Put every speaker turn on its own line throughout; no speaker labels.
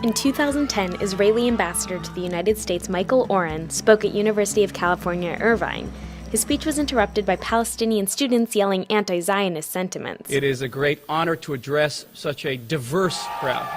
In 2010, Israeli ambassador to the United States Michael Oren spoke at University of California, Irvine. His speech was interrupted by Palestinian students yelling anti-Zionist sentiments.
It is a great honor to address such a diverse crowd.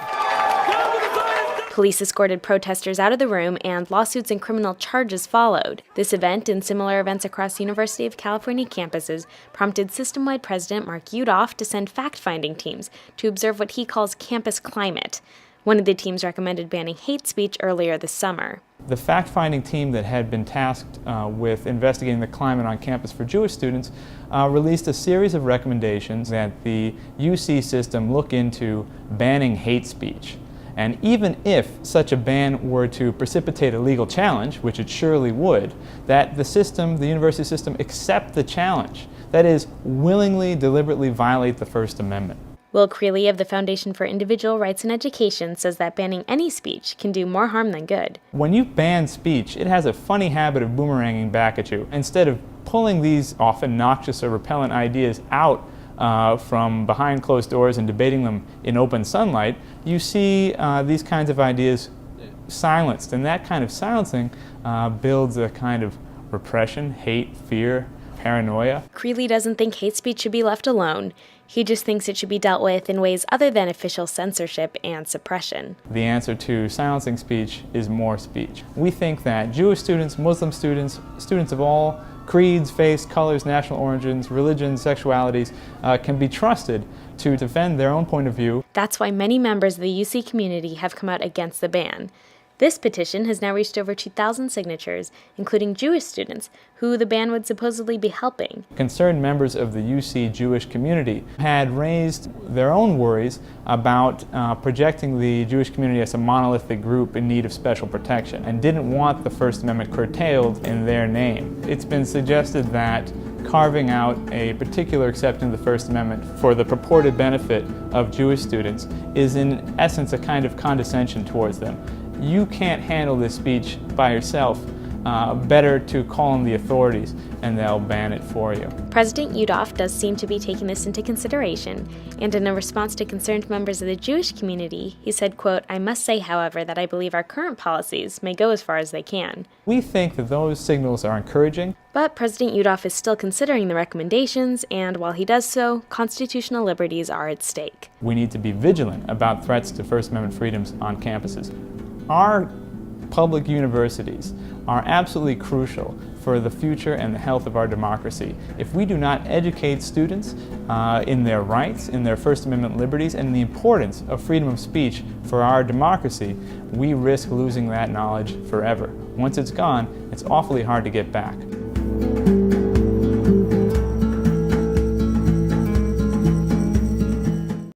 Police escorted protesters out of the room, and lawsuits and criminal charges followed. This event and similar events across University of California campuses prompted system-wide President Mark Yudof to send fact-finding teams to observe what he calls campus climate. One of the teams recommended banning hate speech earlier this summer.
The fact-finding team that had been tasked with investigating the climate on campus for Jewish students released a series of recommendations that the UC system look into banning hate speech. And even if such a ban were to precipitate a legal challenge, which it surely would, that the university system, accept the challenge. That is, willingly, deliberately violate the First Amendment.
Will Creeley of the Foundation for Individual Rights in Education says that banning any speech can do more harm than good.
When you ban speech, it has a funny habit of boomeranging back at you. Instead of pulling these often noxious or repellent ideas out from behind closed doors and debating them in open sunlight, you see these kinds of ideas silenced. And that kind of silencing builds a kind of repression, hate, fear, paranoia.
Creeley doesn't think hate speech should be left alone. He just thinks it should be dealt with in ways other than official censorship and suppression.
The answer to silencing speech is more speech. We think that Jewish students, Muslim students, students of all creeds, faiths, colors, national origins, religions, sexualities can be trusted to defend their own point of view.
That's why many members of the UC community have come out against the ban. This petition has now reached over 2,000 signatures, including Jewish students, who the ban would supposedly be helping.
Concerned members of the UC Jewish community had raised their own worries about projecting the Jewish community as a monolithic group in need of special protection, and didn't want the First Amendment curtailed in their name. It's been suggested that carving out a particular exception to the First Amendment for the purported benefit of Jewish students is in essence a kind of condescension towards them. You can't handle this speech by yourself. Better to call in the authorities and they'll ban it for you.
President Yudof does seem to be taking this into consideration, and in a response to concerned members of the Jewish community, he said, quote, "I must say, however, that I believe our current policies may go as far as they can."
We think that those signals are encouraging.
But President Yudof is still considering the recommendations, and while he does so, constitutional liberties are at stake.
We need to be vigilant about threats to First Amendment freedoms on campuses. Our public universities are absolutely crucial for the future and the health of our democracy. If we do not educate students in their rights, in their First Amendment liberties, and in the importance of freedom of speech for our democracy, we risk losing that knowledge forever. Once it's gone, it's awfully hard to get back.